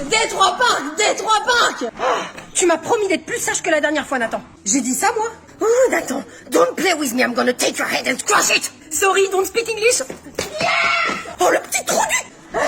Des trois parcs. Tu m'as promis d'être plus sage que la dernière fois, Nathan. J'ai dit ça, moi? Oh, Nathan, don't play with me, I'm gonna take your head and squash it. Sorry, don't speak English. Yeah. Oh, le petit trou du...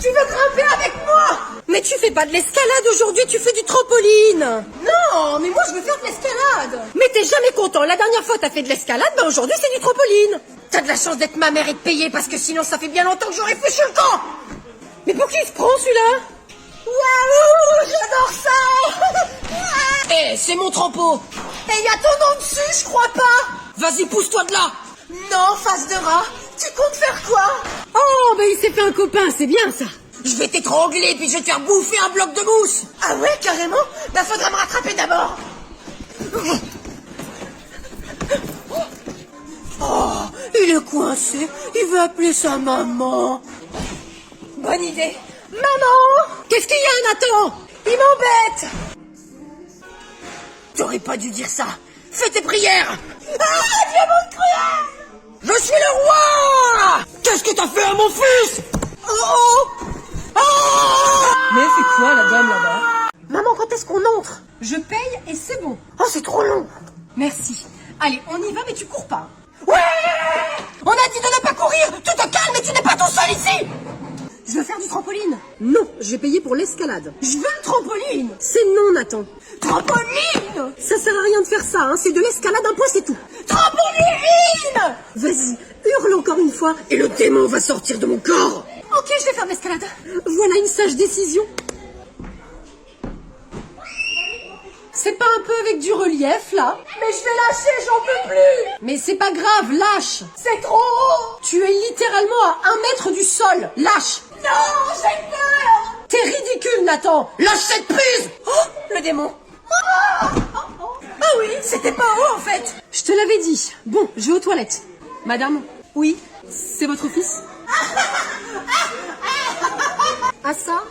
Tu veux grimper avec moi? Mais tu fais pas de l'escalade aujourd'hui, tu fais du trampoline. Non, mais moi je veux faire de l'escalade. Mais t'es jamais content, la dernière fois t'as fait de l'escalade, mais aujourd'hui c'est du trampoline. T'as de la chance d'être ma mère et de payer, parce que sinon ça fait bien longtemps que j'aurais fichu le camp. Mais pour qui il se prend celui-là? Waouh, j'adore ça. Eh, c'est mon trampo. Et y a ton nom dessus, je crois pas. Vas-y, pousse-toi de là. Non, face de rat, tu comptes faire quoi? Oh, bah il s'est fait un copain, c'est bien ça. Je vais t'étrangler, puis je vais te faire bouffer un bloc de mousse. Ah ouais, carrément? Bah faudra me rattraper d'abord. Oh, il est coincé, il veut appeler sa maman. Bonne idée. Maman! Qu'est-ce qu'il y a, Nathan? Il m'embête. T'aurais pas dû dire ça. Fais tes prières. Ah, diamant cruel! Je suis le roi! Qu'est-ce que t'as fait à mon fils? Oh! Oh! Mais elle fait quoi, la dame, là-bas? Maman, quand est-ce qu'on entre? Je paye et c'est bon. Oh, c'est trop long. Merci. Allez, on y va, mais tu cours pas. Ouais! On a dit de ne pas courir. Tu te calmes, mais tu n'es pas tout seul ici. Je veux faire du trampoline. Non, je vais payer pour l'escalade. Je veux le trampoline. C'est non, Nathan. Trampoline! Ça sert à rien de faire ça, hein. C'est de l'escalade, un point, c'est tout. Trampoline! Vas-y, hurle encore une fois et le démon va sortir de mon corps. Ok, je vais faire de l'escalade. Voilà une sage décision. C'est pas un peu avec du relief, là? Mais je vais lâcher, j'en peux plus. Mais c'est pas grave, lâche. C'est trop haut. Tu es littéralement à 1 mètre du sol. Lâche. Non, j'ai peur. T'es ridicule, Nathan. Lâche cette prise. Oh, le démon. Ah oui, c'était pas haut en fait. Je te l'avais dit. Bon, je vais aux toilettes. Madame? Oui? C'est votre fils? Ah ça?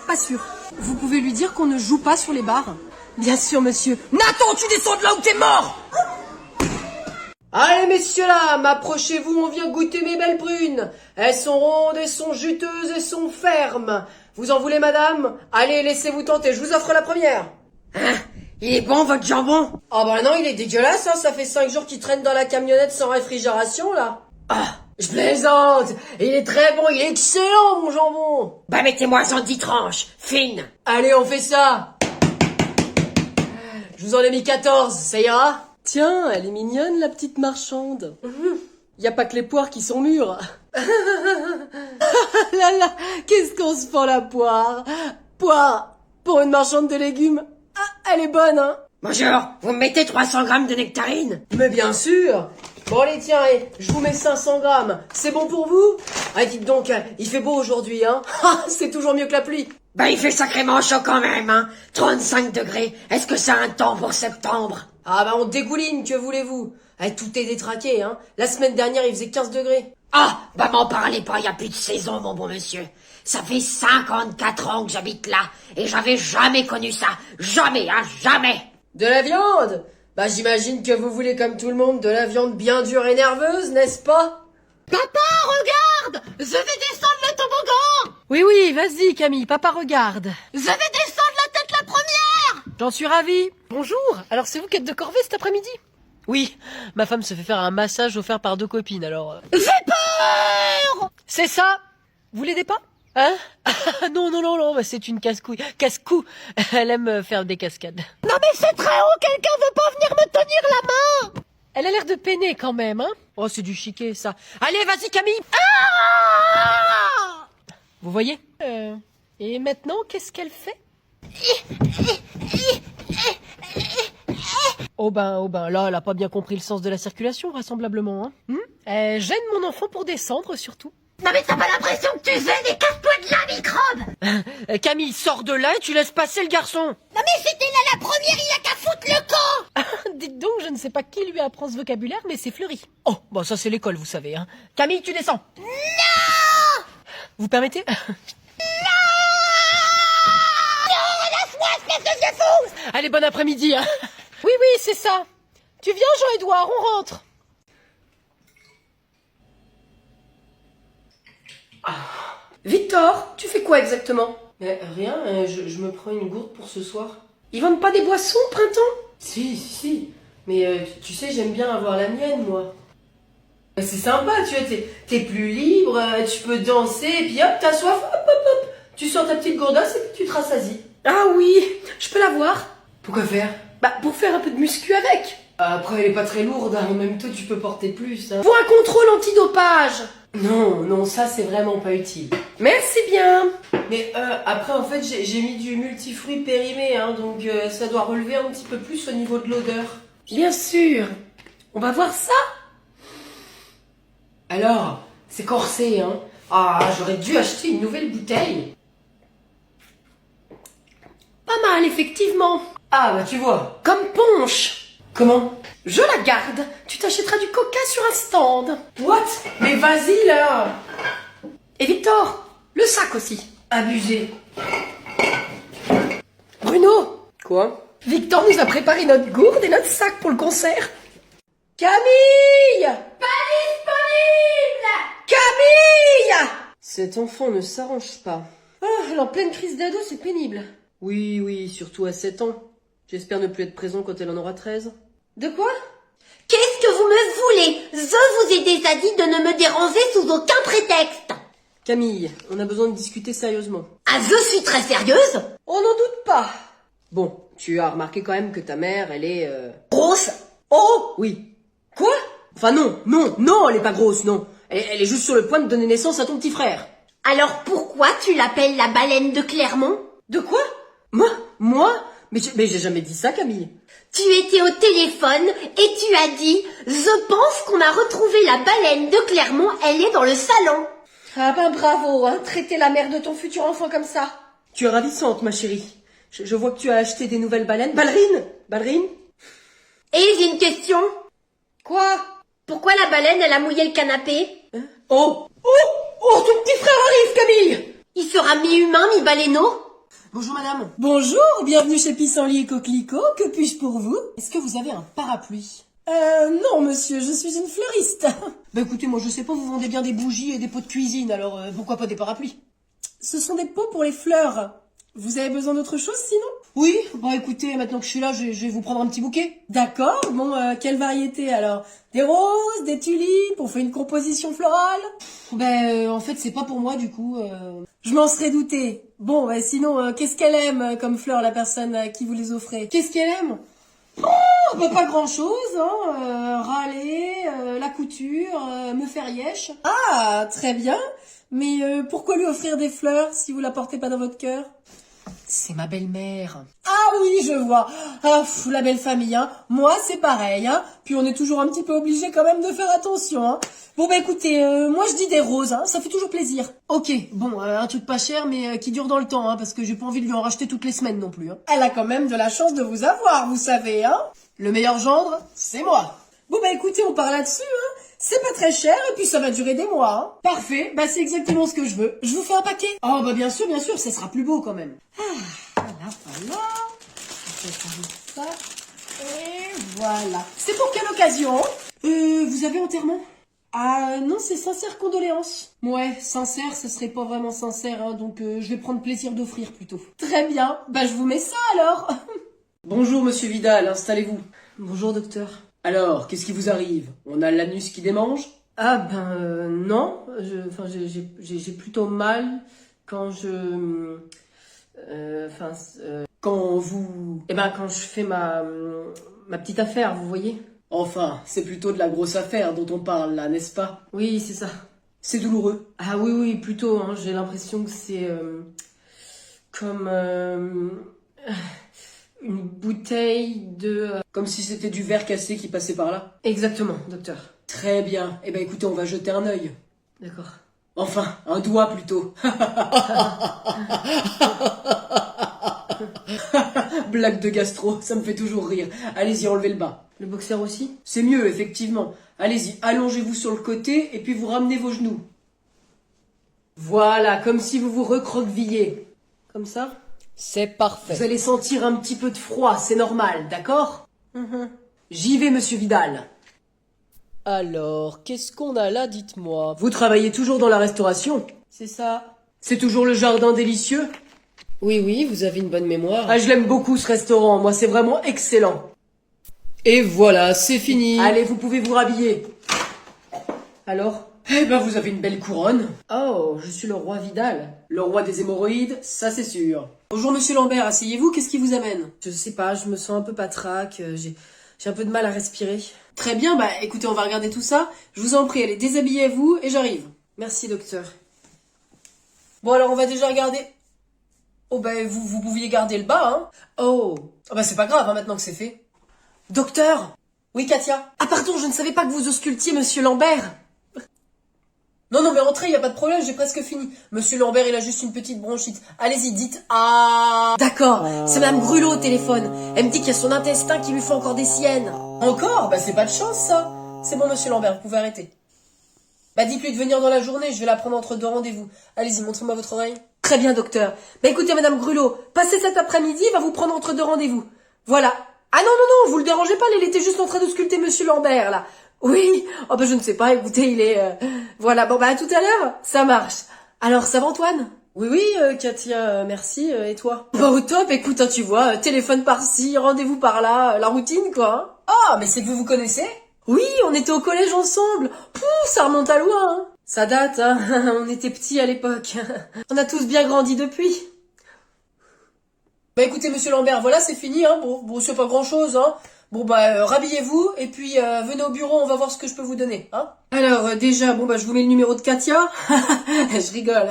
Pas sûr. Vous pouvez lui dire qu'on ne joue pas sur les barres? Bien sûr, monsieur. Nathan, tu descends de là où t'es mort. Allez, messieurs, dames, approchez-vous, on vient goûter mes belles prunes. Elles sont rondes, elles sont juteuses, elles sont fermes. Vous en voulez, madame? Allez, laissez-vous tenter, je vous offre la première. Hein? Il est bon, votre jambon? Ah bah non, il est dégueulasse, hein, ça fait 5 jours qu'il traîne dans la camionnette sans réfrigération, là. Ah, Je plaisante. Il est très bon, il est excellent, mon jambon. bah mettez-moi en 10 tranches, fines. Allez, on fait ça. Je vous en ai mis 14, ça ira? Tiens, elle est mignonne, la petite marchande. Y a pas que les poires qui sont mûres. Là là, qu'est-ce qu'on se prend la poire? Poire, pour une marchande de légumes. Ah, elle est bonne, hein? Bonjour, vous me mettez 300 grammes de nectarine? Mais bien sûr. Bon, allez, tiens, je vous mets 500 grammes. C'est bon pour vous? Ah, dites donc, il fait beau aujourd'hui, hein? C'est toujours mieux que la pluie. Bah il fait sacrément chaud quand même, hein. 35 degrés, est-ce que c'est un temps pour septembre? Ah bah on dégouline, que voulez-vous? Tout est détraqué, hein. La semaine dernière, il faisait 15 degrés. Ah, bah m'en parlez pas, y a plus de saison, mon bon monsieur. Ça fait 54 ans que j'habite là, et j'avais jamais connu ça. Jamais, hein, jamais. De la viande? Bah j'imagine que vous voulez comme tout le monde de la viande bien dure et nerveuse, n'est-ce pas? Papa, regarde! Je vais descendre le toboggan! Oui, oui, vas-y Camille, papa regarde. Je vais descendre la tête la première! J'en suis ravie. Bonjour, alors c'est vous qui êtes de corvée cet après-midi? Oui, ma femme se fait faire un massage offert par 2 copines, alors... J'ai peur! C'est ça. Vous l'aidez pas? Hein? Non, non, non, non, bah, c'est une casse-couille. Casse-cou. Elle aime faire des cascades. Non mais c'est très haut, quelqu'un veut pas venir me tenir la main? Elle a l'air de peiner quand même, hein? Oh, c'est du chiquet, ça. Allez, vas-y, Camille! Ah! Vous voyez? Et maintenant, qu'est-ce qu'elle fait? Oh ben, là, elle a pas bien compris le sens de la circulation, vraisemblablement, hein? Elle gêne mon enfant pour descendre, surtout. Non mais t'as pas l'impression que tu fais des casse-toi de la microbe? Camille, sors de là et tu laisses passer le garçon! Non mais c'était là la première, il a qu'à foutre le camp! Dites donc, je ne sais pas qui lui apprend ce vocabulaire, mais c'est fleuri. Oh, bon, ça c'est l'école, vous savez, hein. Camille, tu descends! Non! Vous permettez? Non, laisse-moi, espèce de vieux fou! Allez, bon après-midi, hein. Oui, oui, c'est ça. Tu viens, Jean-Édouard, on rentre. Victor, tu fais quoi exactement? Rien, je me prends une gourde pour ce soir. Ils vendent pas des boissons au printemps? Si. Mais tu sais, j'aime bien avoir la mienne, moi. C'est sympa, tu vois, t'es plus libre, tu peux danser, et puis hop, t'as soif, hop. Tu sors ta petite gourdasse et puis tu te rassasies. Ah oui, je peux l'avoir. Pourquoi faire? Bah, pour faire un peu de muscu avec. Après, elle est pas très lourde, hein. En même temps, tu peux porter plus. Hein. Pour un contrôle antidopage. Non, ça c'est vraiment pas utile. Merci bien. Mais après, en fait, j'ai mis du multifruit périmé, hein, donc ça doit relever un petit peu plus au niveau de l'odeur. Bien sûr. On va voir ça. Alors, c'est corsé, hein. Ah, j'aurais dû acheter une nouvelle bouteille. Pas mal, effectivement. Ah, bah tu vois. Comme punch. Comment? Je la garde. Tu t'achèteras du coca sur un stand. What? Mais vas-y, là. Et Victor, le sac aussi. Abusé. Bruno. Quoi? Victor nous a préparé notre gourde et notre sac pour le concert. Camille! Pas disponible! Camille! Cet enfant ne s'arrange pas. Oh, elle est en pleine crise d'ado, c'est pénible. Oui, surtout à 7 ans. J'espère ne plus être présent quand elle en aura 13. De quoi? Qu'est-ce que vous me voulez? Je vous ai déjà dit de ne me déranger sous aucun prétexte. Camille, on a besoin de discuter sérieusement. Ah, je suis très sérieuse? On n'en doute pas. Bon, tu as remarqué quand même que ta mère, elle est... Grosse? Oh! Oui. Quoi? Enfin non, elle est pas grosse, non. Elle est juste sur le point de donner naissance à ton petit frère. Alors pourquoi tu l'appelles la baleine de Clermont? De quoi? Moi? Mais j'ai jamais dit ça, Camille. Tu étais au téléphone et tu as dit « Je pense qu'on a retrouvé la baleine de Clermont, elle est dans le salon ». Ah ben bravo, hein, traiter la mère de ton futur enfant comme ça. Tu es ravissante, ma chérie. Je vois que tu as acheté des nouvelles baleines. Ballerines? Et j'ai une question. Quoi? Pourquoi la baleine, elle a mouillé le canapé? Hein? Oh, ton petit frère arrive, Camille! Il sera mi-humain, mi-baleineau? Bonjour madame. Bonjour, bienvenue chez Pissenlit et Coquelicot, que puis-je pour vous? Est-ce que vous avez un parapluie? Non monsieur, je suis une fleuriste. Bah écoutez, moi je sais pas, vous vendez bien des bougies et des pots de cuisine, alors pourquoi pas des parapluies? Ce sont des pots pour les fleurs. Vous avez besoin d'autre chose sinon? Oui, bah écoutez, maintenant que je suis là, je vais vous prendre un petit bouquet. D'accord, bon, quelle variété alors? Des roses, des tulipes, on fait une composition florale? En fait c'est pas pour moi du coup. Je m'en serais douté. Bon, sinon, qu'est-ce qu'elle aime comme fleurs, la personne à qui vous les offrez? Qu'est-ce qu'elle aime? Pas grand-chose, hein. Râler, la couture, me faire yesh. Ah, très bien. Mais pourquoi lui offrir des fleurs si vous la portez pas dans votre cœur? C'est ma belle-mère. Ah oui, je vois. Ah, la belle famille, hein. Moi, c'est pareil, hein. Puis on est toujours un petit peu obligé quand même de faire attention, hein. Bon, écoutez, moi je dis des roses, hein. Ça fait toujours plaisir. Ok, bon, un truc pas cher, mais qui dure dans le temps, hein, parce que j'ai pas envie de lui en racheter toutes les semaines non plus, hein. Elle a quand même de la chance de vous avoir, vous savez, hein. Le meilleur gendre, c'est moi. Bon, écoutez, on part là-dessus, hein. C'est pas très cher, et puis ça va durer des mois, hein. Parfait, c'est exactement ce que je veux. Je vous fais un paquet. Oh, bien sûr, ça sera plus beau quand même. Voilà. Ça, et voilà. C'est pour quelle occasion? Vous avez enterrement? Ah non, c'est sincère condoléances. Ouais, sincère, ça serait pas vraiment sincère, hein, donc je vais prendre plaisir d'offrir plutôt. Très bien, je vous mets ça alors. Bonjour monsieur Vidal, installez-vous. Bonjour docteur. Alors, qu'est-ce qui vous arrive? On a l'anus qui démange? Ah non, j'ai plutôt mal quand quand vous... quand je fais ma petite affaire, vous voyez? Enfin, c'est plutôt de la grosse affaire dont on parle là, n'est-ce pas? Oui, c'est ça. C'est douloureux? Ah oui, plutôt, hein, j'ai l'impression que c'est comme une bouteille de... Comme si c'était du verre cassé qui passait par là? Exactement, docteur. Très bien. Écoutez, on va jeter un œil. D'accord. Enfin, un doigt plutôt. Blague de gastro, ça me fait toujours rire. Allez-y, enlevez le bas. Le boxer aussi? C'est mieux, effectivement. Allez-y, allongez-vous sur le côté et puis vous ramenez vos genoux. Voilà, comme si vous vous recroquevilliez. Comme ça? C'est parfait. Vous allez sentir un petit peu de froid, c'est normal, d'accord? J'y vais, monsieur Vidal. Alors, qu'est-ce qu'on a là, dites-moi? Vous travaillez toujours dans la restauration? C'est ça. C'est toujours le jardin délicieux? Oui, vous avez une bonne mémoire. Ah, je l'aime beaucoup ce restaurant, moi c'est vraiment excellent. Et voilà, c'est fini. Allez, vous pouvez vous rhabiller. Alors? Eh ben, vous avez une belle couronne. Oh, je suis le roi Vidal. Le roi des hémorroïdes, ça c'est sûr. Bonjour Monsieur Lambert, asseyez-vous, qu'est-ce qui vous amène? Je sais pas, je me sens un peu patraque, j'ai un peu de mal à respirer. Très bien, bah écoutez, on va regarder tout ça. Je vous en prie, allez, déshabillez-vous et j'arrive. Merci, docteur. Bon alors, on va déjà regarder... Oh ben, vous pouviez garder le bas, hein. Oh, Ah bah c'est pas grave, hein, maintenant que c'est fait. Docteur? Oui, Katia? ah pardon, je ne savais pas que vous auscultiez Monsieur Lambert. Non, mais entrez, y a pas de problème, j'ai presque fini. Monsieur Lambert, il a juste une petite bronchite. Allez-y, dites ah. D'accord, c'est Madame Grulot au téléphone. Elle me dit qu'il y a son intestin qui lui fait encore des siennes. Encore? Bah c'est pas de chance, ça. C'est bon, Monsieur Lambert, vous pouvez arrêter. Bah dites-lui de venir dans la journée, je vais la prendre entre deux rendez-vous. Allez-y, montrez-moi votre oreille. Très bien, docteur. Bah écoutez, Madame Grulot, passez cet après-midi, il va vous prendre entre deux rendez-vous. Voilà. Ah non, vous le dérangez pas, il était juste en train d'ausculter Monsieur Lambert, là. Oui, oh bah je ne sais pas, écoutez, il est... Voilà, bon bah à tout à l'heure, ça marche. Alors, ça va Antoine? Oui, Katia, merci, et toi? Bah au top, écoute, hein, tu vois, téléphone par-ci, rendez-vous par-là, la routine quoi. Ah, mais c'est que vous vous connaissez? Oui, on était au collège ensemble. Pouf, ça remonte à loin. Hein. Ça date, hein. On était petits à l'époque. On a tous bien grandi depuis. Bah écoutez, Monsieur Lambert, voilà, c'est fini, hein. Bon, c'est pas grand-chose, hein. Bon bah rhabillez-vous et puis venez au bureau, on va voir ce que je peux vous donner, hein. Alors déjà, bon bah je vous mets le numéro de Katia. Je rigole.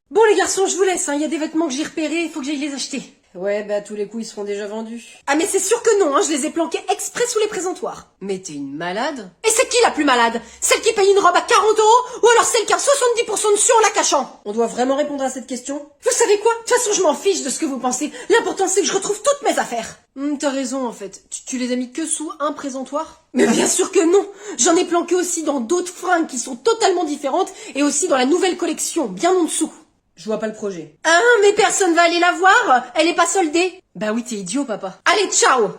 Bon les garçons, je vous laisse, hein. Il y a des vêtements que j'ai repérés, il faut que j'aille les acheter. Ouais, bah à tous les coups, ils seront déjà vendus. Ah mais c'est sûr que non, hein. Je les ai planqués exprès sous les présentoirs. Mais t'es une malade? Et c'est qui la plus malade? Celle qui paye une robe à 40 € ou alors celle qui a 70% dessus en la cachant? On doit vraiment répondre à cette question? Vous savez quoi? De toute façon, je m'en fiche de ce que vous pensez. L'important c'est que je retrouve toutes mes affaires. T'as raison en fait. Tu les as mis que sous un présentoir? Mais bien sûr que non. J'en ai planqué aussi dans d'autres fringues qui sont totalement différentes et aussi dans la nouvelle collection, bien en dessous. Je vois pas le projet. Ah, mais personne va aller la voir. Elle est pas soldée. Bah oui, t'es idiot, papa. Allez, ciao.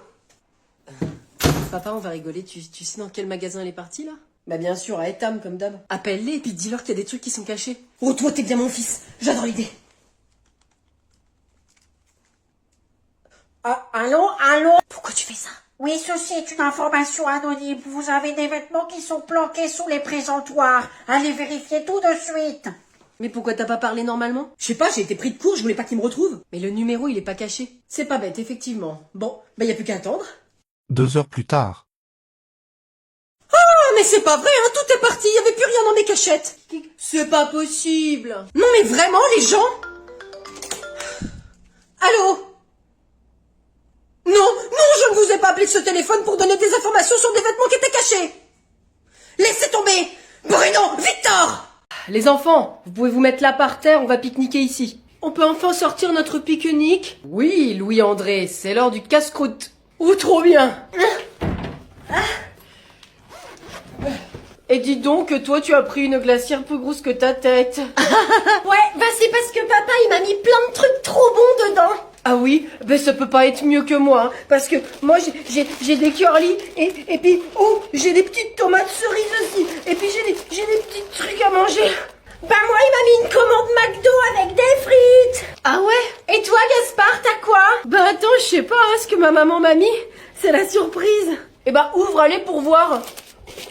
Papa, on va rigoler. Tu sais dans quel magasin elle est partie, là? Bah bien sûr, à Etam, comme d'hab. Appelle-les et puis dis-leur qu'il y a des trucs qui sont cachés. Oh, toi, t'es bien mon fils. J'adore l'idée. Ah, allô? Pourquoi tu fais ça? Oui, ceci est une information anonyme. Vous avez des vêtements qui sont planqués sous les présentoirs. Allez vérifier tout de suite. Mais pourquoi t'as pas parlé normalement? Je sais pas, j'ai été pris de court, je voulais pas qu'il me retrouve. Mais le numéro, il est pas caché. C'est pas bête, effectivement. Bon, bah y a plus qu'à attendre. 2 heures plus tard. Ah, mais c'est pas vrai, hein, tout est parti, y avait plus rien dans mes cachettes. C'est pas possible. Non mais vraiment, les gens? Allô? Non, je ne vous ai pas appelé de ce téléphone pour donner des informations sur des vêtements qui étaient cachés. Laissez tomber. Bruno, Victor! Les enfants, vous pouvez vous mettre là par terre, on va pique-niquer ici. On peut enfin sortir notre pique-nique? Oui, Louis-André, c'est l'heure du casse-croûte. Oh, trop bien. Et dis donc que toi tu as pris une glacière plus grosse que ta tête. Ouais, bah c'est parce que papa il m'a mis plein de trucs trop bons dedans. Ah oui, ben ça peut pas être mieux que moi, hein, parce que moi j'ai des curly et puis oh j'ai des petites tomates cerises aussi, et puis j'ai des petits trucs à manger. Bah moi il m'a mis une commande McDo avec des frites. Ah ouais? Et toi Gaspard, t'as quoi? Bah attends, je sais pas hein, ce que ma maman m'a mis, c'est la surprise. Eh ben ouvre-les pour voir.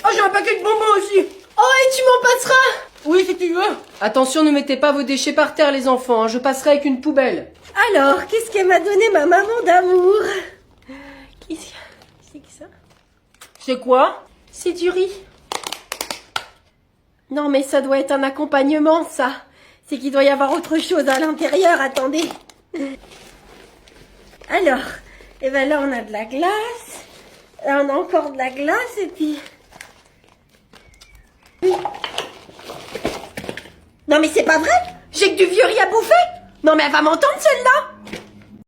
Oh j'ai un paquet de bonbons aussi. Oh et tu m'en passeras? Oui si tu veux. Attention, ne mettez pas vos déchets par terre les enfants, hein, je passerai avec une poubelle. Alors, qu'est-ce qu'elle m'a donné ma maman d'amour? Qu'est-ce que c'est que ça? C'est quoi? C'est du riz. Non mais ça doit être un accompagnement ça. C'est qu'il doit y avoir autre chose à l'intérieur, attendez. Alors, et ben là on a de la glace. Là on a encore de la glace et puis... Non mais c'est pas vrai? J'ai que du vieux riz à bouffer? Non mais elle va m'entendre celle-là?